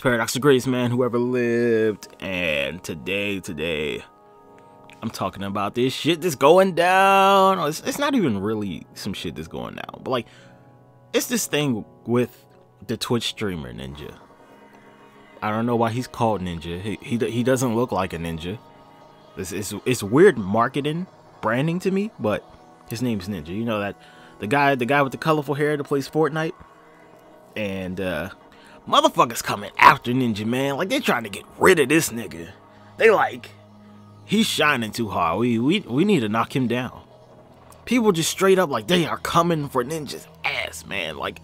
Paradox, the greatest man who ever lived, and today, I'm talking about this shit that's going down. It's not even really some shit that's going down, but like, it's this thing with the Twitch streamer Ninja. I don't know why he's called Ninja. He doesn't look like a ninja. It's weird marketing, branding to me, but his name's Ninja. You know that the guy with the colorful hair that plays Fortnite, and motherfuckers coming after Ninja, man. Like, they're trying to get rid of this nigga. They like, he's shining too hard. We need to knock him down. People just straight up like, they are coming for Ninja's ass, man. Like,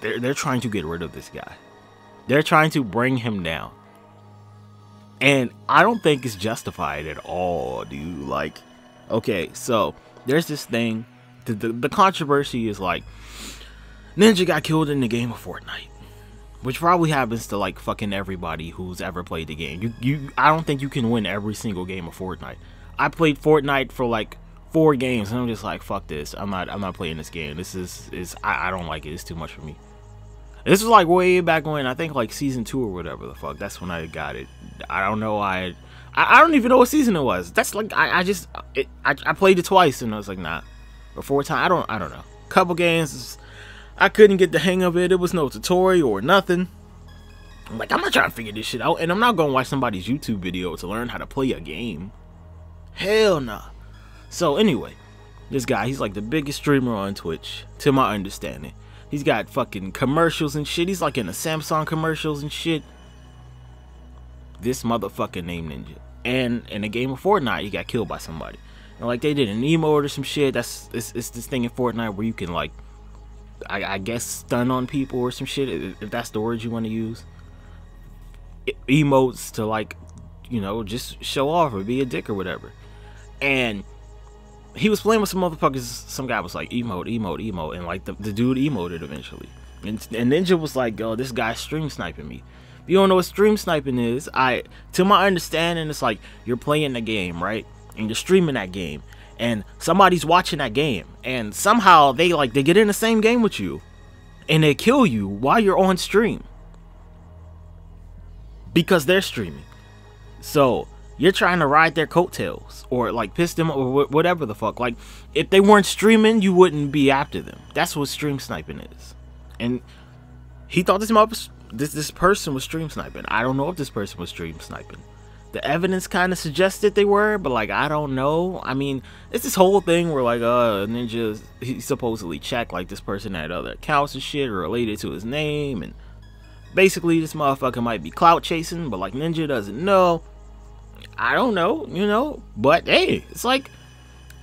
they're trying to get rid of this guy. They're trying to bring him down. And I don't think it's justified at all, dude. Like, okay, so there's this thing. The controversy is like, Ninja got killed in the game of Fortnite, which probably happens to like fucking everybody who's ever played the game. I don't think you can win every single game of Fortnite. I played Fortnite for like 4 games, and I'm just like, fuck this. I'm not playing this game. This is I don't like it. It's too much for me. This was like way back when, I think like season 2 or whatever the fuck. That's when I got it. I don't know. I don't even know what season it was. That's like, I played it twice and I was like, nah. Or 4 times. I don't know. Couple games. I couldn't get the hang of it. It was no tutorial or nothing. I'm like, I'm not trying to figure this shit out, and I'm not gonna watch somebody's YouTube video to learn how to play a game. Hell nah. So anyway, this guy, he's like the biggest streamer on Twitch, to my understanding. He's got fucking commercials and shit. He's like in the Samsung commercials and shit. This motherfucker named Ninja. And in a game of Fortnite, he got killed by somebody. And like, they did an emote or some shit. It's this thing in Fortnite where you can like, I guess stun on people or some shit, if that's the word you want to use. Emotes to like, you know, just show off or be a dick or whatever. And he was playing with some motherfuckers. Some guy was like, emote, and like the dude emoted eventually. And Ninja was like, oh, this guy's stream sniping me. If you don't know what stream sniping is, to my understanding, it's like you're playing the game, right? And you're streaming that game, and somebody's watching that game, and somehow they get in the same game with you, and they kill you while you're on stream because they're streaming. So you're trying to ride their coattails or like piss them or whatever the fuck. Like, if they weren't streaming, you wouldn't be after them. That's what stream sniping is. And he thought this person was stream sniping. I don't know if this person was stream sniping. The evidence kind of suggested they were, but like, I don't know. I mean, it's this whole thing where like, Ninja, he supposedly checked like this person had other accounts and shit related to his name, and basically this motherfucker might be clout chasing, but like Ninja doesn't know. I don't know, you know, but hey, it's like,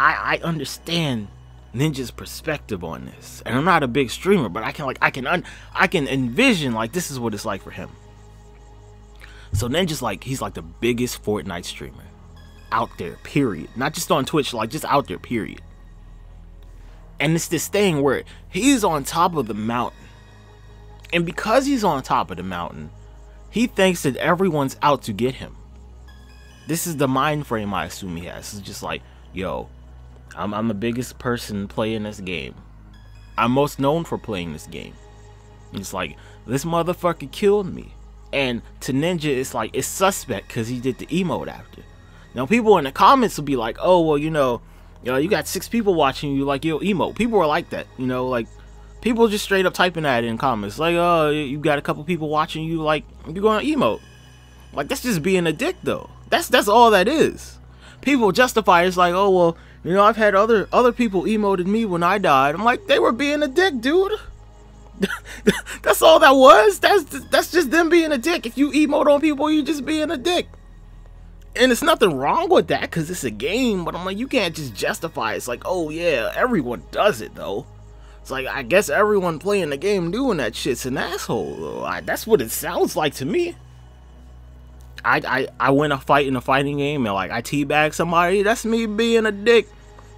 I understand Ninja's perspective on this, and I'm not a big streamer, but I can envision like this is what it's like for him. So Ninja's like, he's like the biggest Fortnite streamer out there, period. Not just on Twitch, like just out there, period. And it's this thing where he's on top of the mountain, and because he's on top of the mountain, he thinks that everyone's out to get him. This is the mind frame I assume he has. It's just like, yo, I'm the biggest person playing this game. I'm most known for playing this game. And it's like, this motherfucker killed me. And to Ninja, it's like, it's suspect because he did the emote after. Now, people in the comments will be like, oh, well, you know, you got 6 people watching you, like, yo, emote. People are like that, you know, like, people just straight up typing that in comments. Like, oh, you got a couple people watching you, like, you're going to emote. Like, that's just being a dick, though. That's all that is. People justify it. It's like, oh, well, you know, I've had other people emoted me when I died. I'm like, they were being a dick, dude. That's all that was. That's just them being a dick. If you emote on people, you just being a dick. And it's nothing wrong with that because it's a game, but I'm like, you can't just justify it. It's like, oh yeah, everyone does it though. It's like, I guess everyone playing the game doing that shit's an asshole though. That's what it sounds like to me. I win a fight in a fighting game and like I teabag somebody, that's me being a dick.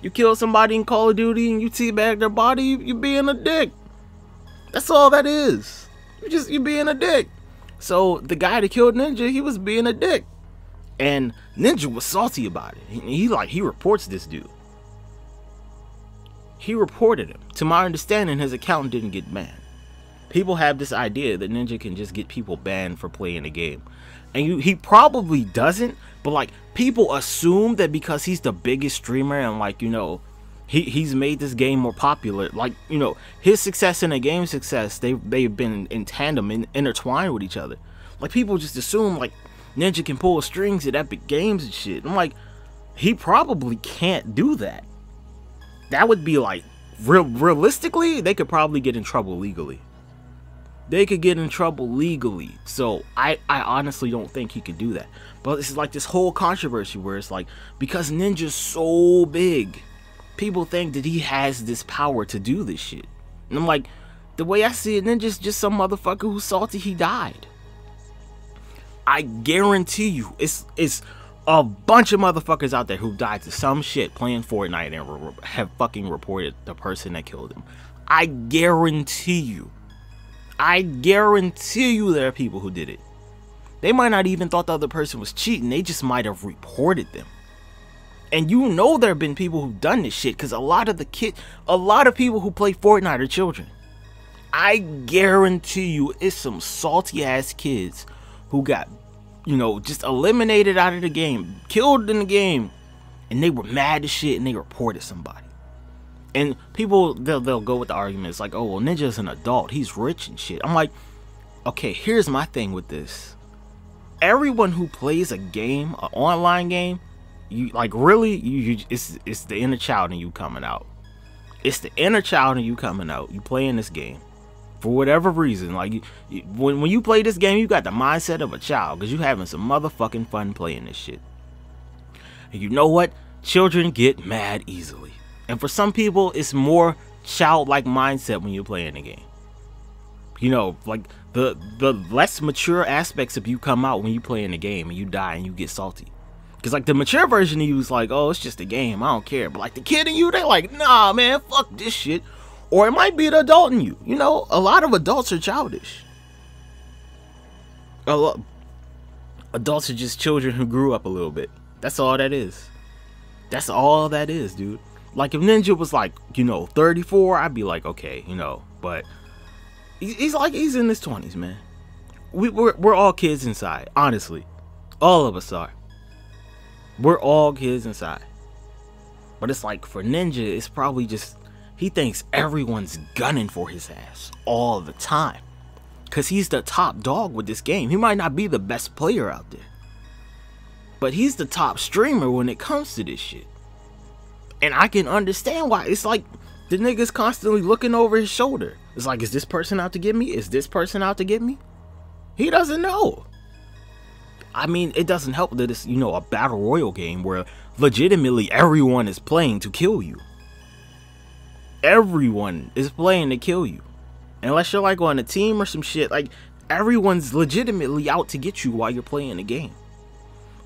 You kill somebody in Call of Duty and you teabag their body, you being a dick. That's all that is. You being a dick. So the guy that killed Ninja, he was being a dick. And Ninja was salty about it. He reports this dude. He reported him. To my understanding, his account didn't get banned. People have this idea that Ninja can just get people banned for playing the game. And he probably doesn't, but like people assume that because he's the biggest streamer and like, you know, he's made this game more popular. Like, you know, his success and the game's success, they've been in tandem and intertwined with each other. Like people just assume like Ninja can pull strings at Epic Games and shit. I'm like, he probably can't do that. That would be like realistically, they could probably get in trouble legally. They could get in trouble legally. So I honestly don't think he could do that. But it's like this whole controversy where it's like, because Ninja's so big, people think that he has this power to do this shit. And I'm like, the way I see it, Ninja's just some motherfucker who's salty he died. I guarantee you, it's a bunch of motherfuckers out there who died to some shit playing Fortnite and have fucking reported the person that killed him. I guarantee you. I guarantee you there are people who did it. They might not even thought the other person was cheating. They just might have reported them. And you know there have been people who've done this shit because a lot of people who play Fortnite are children. I guarantee you it's some salty ass kids who got, you know, just eliminated out of the game, killed in the game, and they were mad as shit and they reported somebody. And people, they'll go with the arguments like, oh, well, Ninja's an adult, he's rich and shit. I'm like, okay, here's my thing with this. Everyone who plays a game, an online game, you like really, it's the inner child in you coming out. It's the inner child in you coming out. You playing this game for whatever reason. Like when you play this game, you got the mindset of a child because you having some motherfucking fun playing this shit. And you know what? Children get mad easily. And for some people, it's more childlike mindset when you're playing the game. You know, like the less mature aspects of you come out when you play in the game and you die and you get salty. Because like the mature version of you is like, oh, it's just a game, I don't care. But like the kid in you, they're like, nah, man, fuck this shit. Or it might be the adult in you. You know, a lot of adults are childish. Adults are just children who grew up a little bit. That's all that is. That's all that is, dude. Like if Ninja was like, you know, 34, I'd be like, okay, you know, but he's in his 20s, man. We're all kids inside, honestly. All of us are. We're all kids inside. But it's like for Ninja, it's probably just he thinks everyone's gunning for his ass all the time. Cause he's the top dog with this game. He might not be the best player out there, but he's the top streamer when it comes to this shit. And I can understand why. It's like the nigga's constantly looking over his shoulder. It's like, is this person out to get me? Is this person out to get me? He doesn't know. I mean, it doesn't help that it's, you know, a battle royal game where legitimately everyone is playing to kill you. Everyone is playing to kill you. Unless you're like on a team or some shit, like everyone's legitimately out to get you while you're playing the game.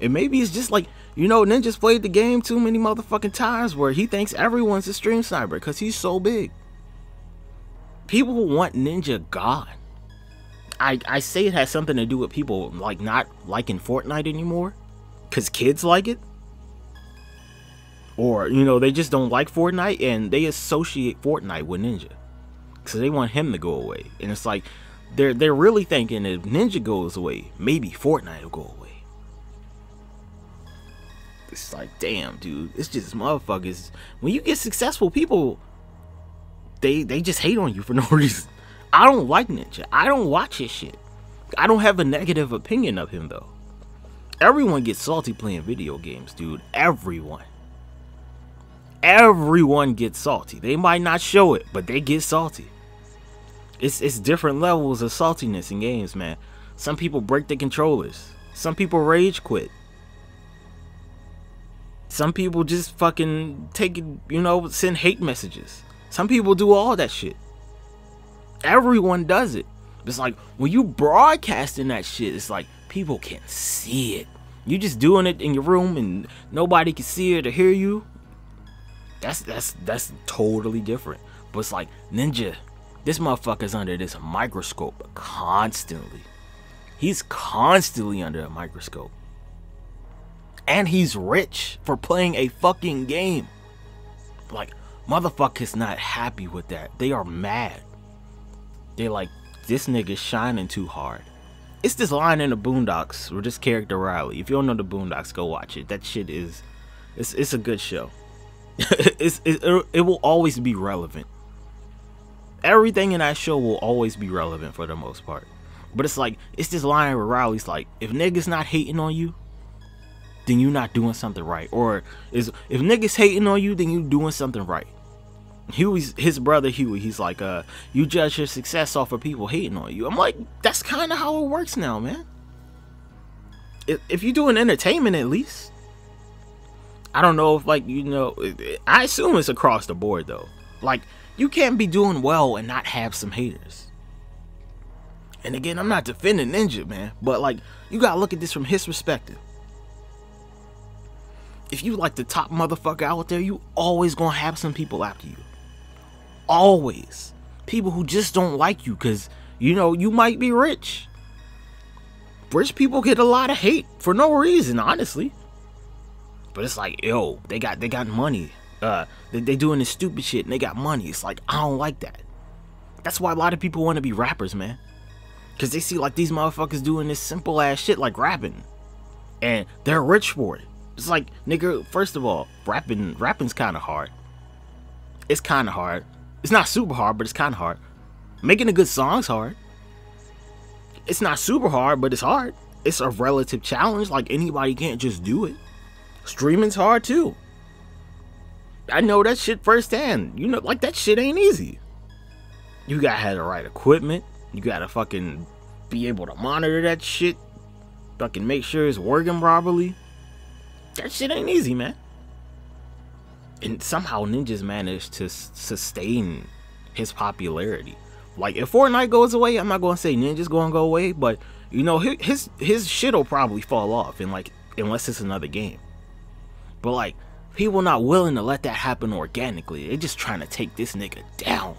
And maybe it's just like, you know, Ninja's played the game too many motherfucking times where he thinks everyone's a stream sniper because he's so big. People want Ninja gone. I say it has something to do with people like not liking Fortnite anymore because kids like it. Or, you know, they just don't like Fortnite and they associate Fortnite with Ninja. So they want him to go away. And it's like, they're really thinking if Ninja goes away, maybe Fortnite will go away. It's like, damn, dude, it's just motherfuckers. When you get successful, people, they just hate on you for no reason. I don't like Ninja. I don't watch his shit. I don't have a negative opinion of him, though. Everyone gets salty playing video games, dude. Everyone. Everyone gets salty. They might not show it, but they get salty. It's different levels of saltiness in games, man. Some people break the controllers. Some people rage quit. Some people just fucking take it, you know, send hate messages. Some people do all that shit. Everyone does it. It's like when you broadcasting that shit, it's like people can see it. You just doing it in your room and nobody can see it or hear you. That's totally different. But it's like Ninja, this motherfucker's under this microscope constantly. He's constantly under a microscope. And he's rich for playing a fucking game. Like, motherfuckers not happy with that. They are mad. They're like, this nigga's shining too hard. It's this line in the Boondocks where this character Riley, if you don't know the Boondocks, go watch it. That shit is, it's a good show. It will always be relevant. Everything in that show will always be relevant for the most part. But it's like, it's this line where Riley's like, if niggas not hating on you, then you not doing something right. Or if niggas hating on you, then you doing something right. His brother Huey, he's like, you judge your success off of people hating on you. I'm like, that's kind of how it works now, man. If you doing entertainment, at least. I don't know if, like, you know, I assume it's across the board though. Like, you can't be doing well and not have some haters. And again, I'm not defending Ninja, man, but like, you gotta look at this from his perspective. If you like the top motherfucker out there, you always gonna have some people after you. Always. People who just don't like you because, you know, you might be rich. Rich people get a lot of hate for no reason, honestly. But it's like, yo, they got money. They doing this stupid shit and they got money. It's like, I don't like that. That's why a lot of people want to be rappers, man. Because they see like these motherfuckers doing this simple ass shit like rapping. And they're rich for it. It's like, nigga, first of all, rapping's kind of hard. It's kind of hard. It's not super hard, but it's kind of hard. Making a good song's hard. It's not super hard, but it's hard. It's a relative challenge. Like, anybody can't just do it. Streaming's hard too. I know that shit firsthand. You know, like, that shit ain't easy. You gotta have the right equipment. You gotta fucking be able to monitor that shit. Fucking make sure it's working properly. That shit ain't easy, man. And somehow Ninja's managed to sustain his popularity. Like, if Fortnite goes away, I'm not gonna say Ninja's gonna go away, but you know, his shit'll probably fall off in, like, unless it's another game. But like, people not willing to let that happen organically. They just trying to take this nigga down.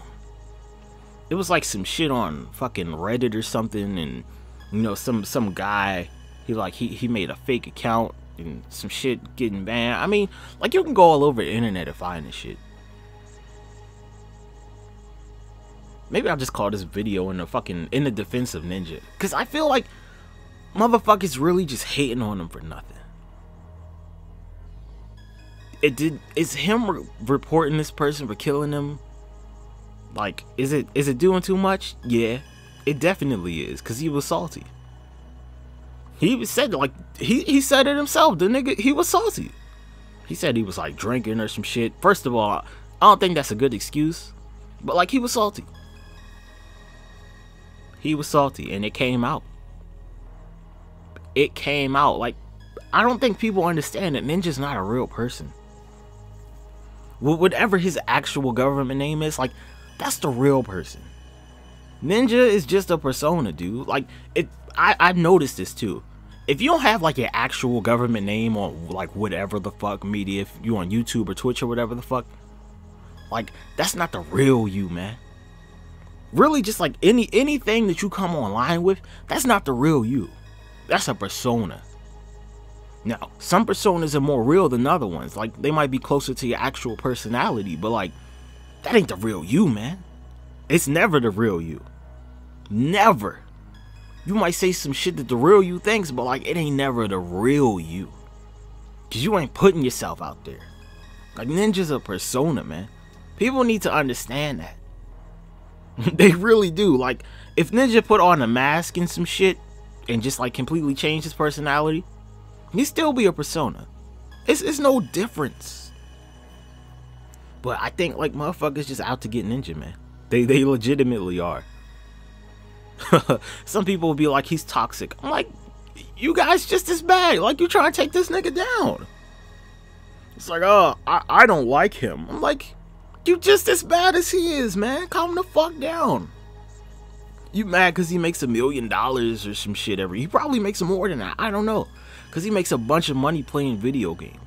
It was like some shit on fucking Reddit or something, and you know, some guy, he made a fake account and some shit getting banned. I mean, like, you can go all over the internet and find this shit. Maybe I'll just call this video in the defense of Ninja, cause I feel like motherfuckers really just hating on him for nothing. Is him reporting this person for killing him, like, is it doing too much? Yeah, it definitely is, cause he was salty. He said, like, he said it himself. The nigga, he was salty. He said he was like drinking or some shit. First of all, I don't think that's a good excuse, but like, he was salty. He was salty, and it came out. It came out. Like, I don't think people understand that Ninja's not a real person. Whatever his actual government name is, like, that's the real person. Ninja is just a persona, dude. Like, I've noticed this too. If you don't have like your actual government name on like whatever the fuck media, if you on YouTube or Twitch or whatever the fuck, like, that's not the real you, man. Really, just like anything that you come online with, that's not the real you. That's a persona. Now, some personas are more real than other ones. Like, they might be closer to your actual personality, but like, that ain't the real you, man. It's never the real you. Never. You might say some shit that the real you thinks, but like, it ain't never the real you. Cause you ain't putting yourself out there. Like, Ninja's a persona, man. People need to understand that. They really do. Like, if Ninja put on a mask and some shit and just like completely change his personality, he'd still be a persona. It's no difference. But I think like motherfuckers just out to get Ninja, man. They legitimately are. Some people will be like, he's toxic. I'm like, you guys just as bad. Like, you trying to take this nigga down. It's like, oh, I don't like him. I'm like, you just as bad as he is, man. Calm the fuck down. You mad because he makes $1 million or some shit every. He probably makes more than that. I don't know. Because he makes a bunch of money playing video games.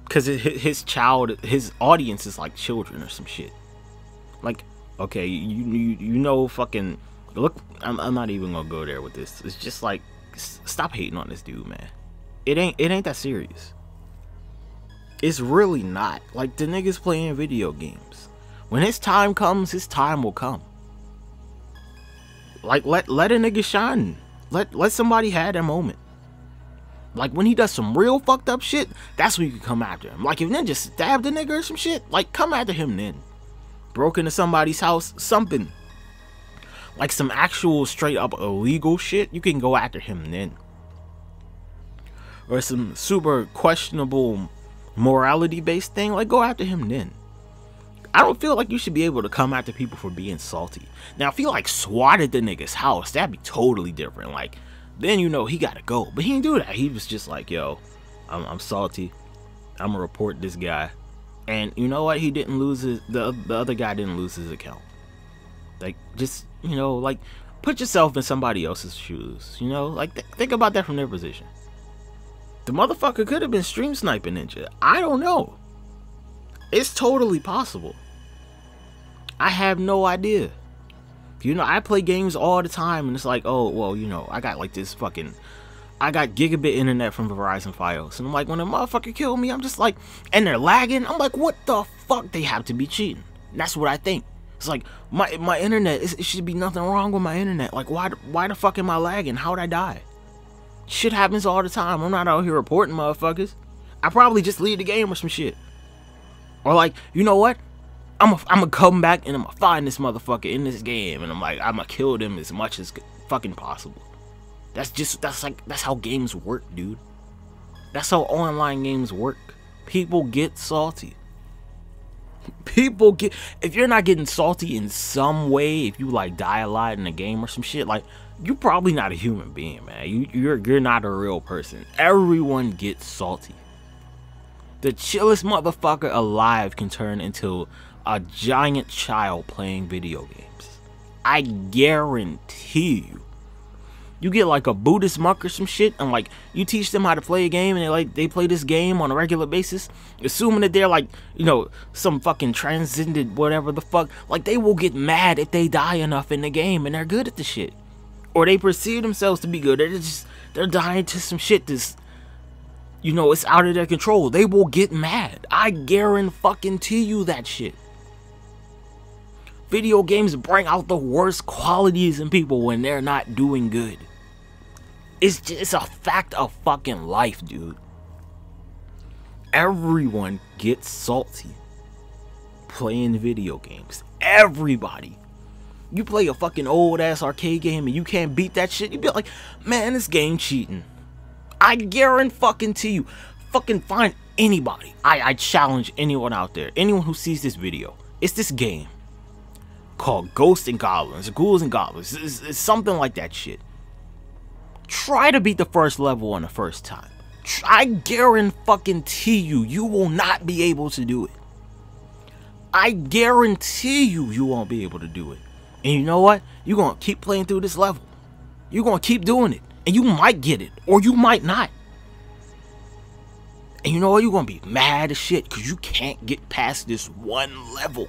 Because his audience is like children or some shit. Like, okay, you know, fucking, look, I'm not even gonna go there with this. It's just like, stop hating on this dude, man. It ain't that serious. It's really not. Like, the nigga's playing video games. When his time comes, his time will come. Like, let a nigga shine. Let somebody have that moment. Like, when he does some real fucked up shit, that's when you can come after him. Like, if Ninja stabbed a nigga or some shit, like, come after him then. Broke into somebody's house, something. Like, some actual straight up illegal shit, you can go after him then. Or some super questionable morality based thing, like, go after him then. I don't feel like you should be able to come after people for being salty. Now, if you like swatted the nigga's house, that'd be totally different. Like, then you know he gotta go. But he didn't do that. He was just like, yo, I'm salty. I'm gonna report this guy. And you know what? He didn't lose his, the other guy didn't lose his account. Like, just, you know, like, put yourself in somebody else's shoes. You know, like, think about that from their position. The motherfucker could have been stream sniping Ninja. I don't know. It's totally possible. I have no idea. You know, I play games all the time, and it's like, oh, well, you know, I got like this fucking, I got gigabit internet from Verizon Fios, and I'm like, when a motherfucker kill me, I'm just like, and they're lagging, I'm like, what the fuck? They have to be cheating. And that's what I think. It's like, my internet, it should be nothing wrong with my internet. Like, why the fuck am I lagging? How'd I die? Shit happens all the time. I'm not out here reporting motherfuckers. I probably just leave the game or some shit. Or like, you know what? I'm gonna come back and I'm gonna find this motherfucker in this game, and I'm gonna kill them as much as fucking possible. That's how games work, dude. That's how online games work. People get salty. If you're not getting salty in some way, if you like die a lot in a game or some shit, like, you're probably not a human being, man. You're not a real person. Everyone gets salty. The chillest motherfucker alive can turn into a giant child playing video games. I guarantee you. You get like a Buddhist monk or some shit, and like you teach them how to play a game, and they play this game on a regular basis, assuming that they're like, you know, some fucking transcended whatever the fuck. Like, they will get mad if they die enough in the game and they're good at the shit, or they perceive themselves to be good. They're dying to some shit that's, you know, it's out of their control. They will get mad. I guarantee you that shit. Video games bring out the worst qualities in people when they're not doing good. It's a fact of fucking life, dude. Everyone gets salty playing video games. Everybody. You play a fucking old ass arcade game and you can't beat that shit, you be like, man, this game cheating. I guarantee you. Fucking find anybody. I challenge anyone out there, anyone who sees this video. It's this game called Ghosts and Goblins, Ghouls and Goblins. It's something like that shit. Try to beat the first level on the first time. I guarantee you, you will not be able to do it. I guarantee you, you won't be able to do it. And you know what? You're going to keep playing through this level. You're going to keep doing it. And you might get it, or you might not. And you know what? You're going to be mad as shit because you can't get past this one level.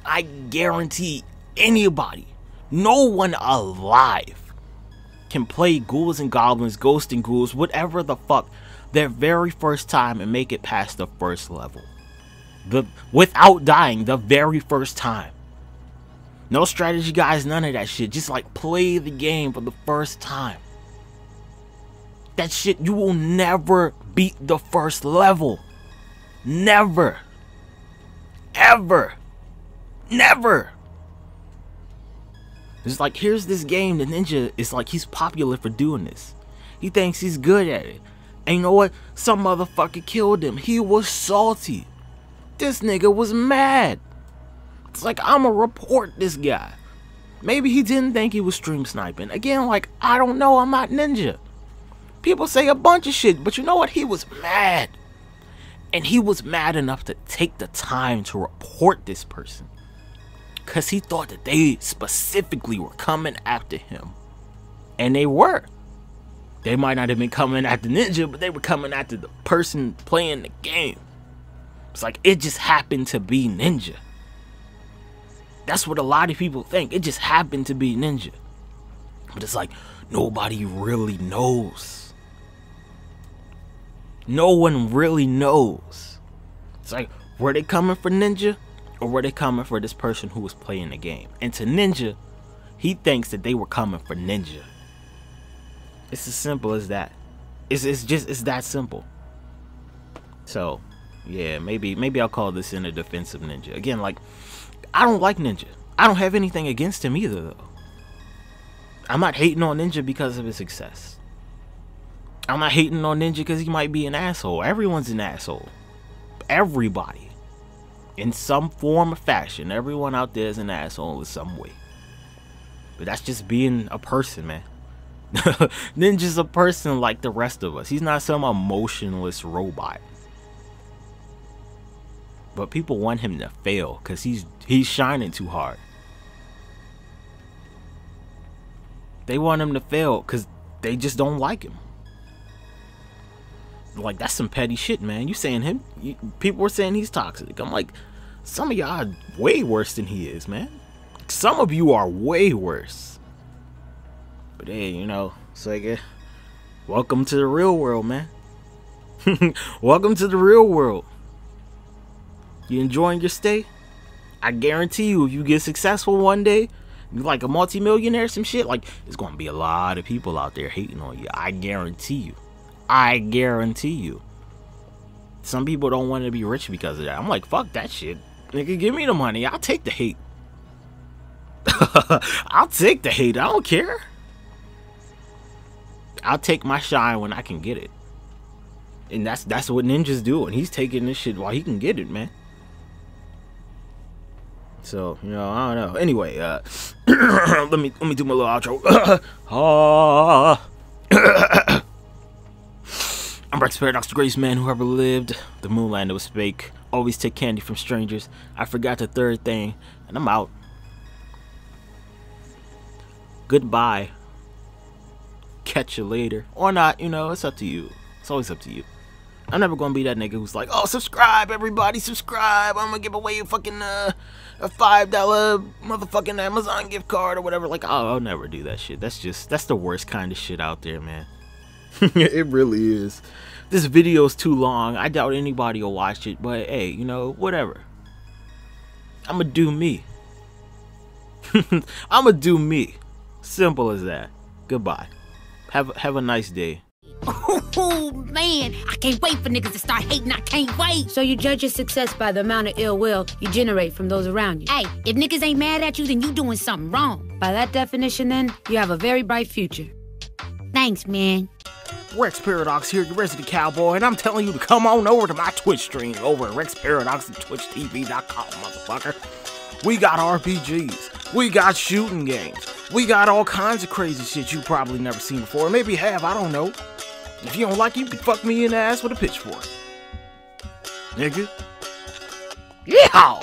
I guarantee anybody, no one alive, can play Ghouls and Goblins, Ghosts and Ghouls, whatever the fuck, their very first time and make it past the first level. Without dying the very first time. No strategy guys, none of that shit. Just like play the game for the first time. That shit, you will never beat the first level. Never. Ever. Never. It's like, here's this game, the ninja is like, he's popular for doing this. He thinks he's good at it. And you know what? Some motherfucker killed him. He was salty. This nigga was mad. It's like, I'ma report this guy. Maybe he didn't think he was stream sniping. Again, like, I don't know, I'm not Ninja. People say a bunch of shit, but you know what? He was mad. And he was mad enough to take the time to report this person. Because he thought that they specifically were coming after him. And they were. They might not have been coming after Ninja, but they were coming after the person playing the game. It's like, it just happened to be Ninja. That's what a lot of people think. It just happened to be Ninja. But it's like, nobody really knows. No one really knows. It's like, were they coming for Ninja? Or were they coming for this person who was playing the game? And to Ninja, he thinks that they were coming for Ninja. It's as simple as that. It's that simple. So, yeah, maybe I'll call this in a defense of Ninja. Again, like, I don't like Ninja. I don't have anything against him either, though. I'm not hating on Ninja because of his success. I'm not hating on Ninja because he might be an asshole. Everyone's an asshole. Everybody. In some form or fashion, everyone out there is an asshole in some way. But that's just being a person, man. Ninja's a person like the rest of us. He's not some emotionless robot. But people want him to fail because he's shining too hard. They want him to fail because they just don't like him. Like, that's some petty shit, man. You saying him? People were saying he's toxic. I'm like, some of y'all are way worse than he is, man. Some of you are way worse. But hey, you know, it's like, welcome to the real world, man. Welcome to the real world. You enjoying your stay? I guarantee you, if you get successful one day, you like a multi-millionaire, some shit, like, there's gonna be a lot of people out there hating on you. I guarantee you. I guarantee you. Some people don't want to be rich because of that. I'm like, fuck that shit. Nigga, give me the money. I'll take the hate. I'll take the hate. I don't care. I'll take my shine when I can get it. And that's what Ninja's doing. He's taking this shit while he can get it, man. So, you know, I don't know. Anyway, let me do my little outro. I'm Rex Paradox, the greatest man who ever lived. The moonlander was fake. Always take candy from strangers. I forgot the third thing, and I'm out. Goodbye. Catch you later. Or not, you know, it's up to you. It's always up to you. I'm never gonna be that nigga who's like, oh, subscribe, everybody, subscribe. I'm gonna give away a fucking a $5 motherfucking Amazon gift card or whatever. Like, I'll never do that shit. That's the worst kind of shit out there, man. It really is. This video's too long. I doubt anybody will watch it, but hey, you know, whatever. I'ma do me. I'ma do me. Simple as that. Goodbye. Have a nice day. Oh man, I can't wait for niggas to start hating. I can't wait. So you judge your success by the amount of ill will you generate from those around you. Hey, if niggas ain't mad at you, then you doing something wrong. By that definition, then, you have a very bright future. Thanks, man. Rex Paradox here, your resident cowboy, and I'm telling you to come on over to my Twitch stream over at Rex Paradox and TwitchTV.com, motherfucker. We got RPGs. We got shooting games. We got all kinds of crazy shit you probably never seen before. Maybe you have, I don't know. If you don't like it, you can fuck me in the ass with a pitchfork. Nigga. Yeah!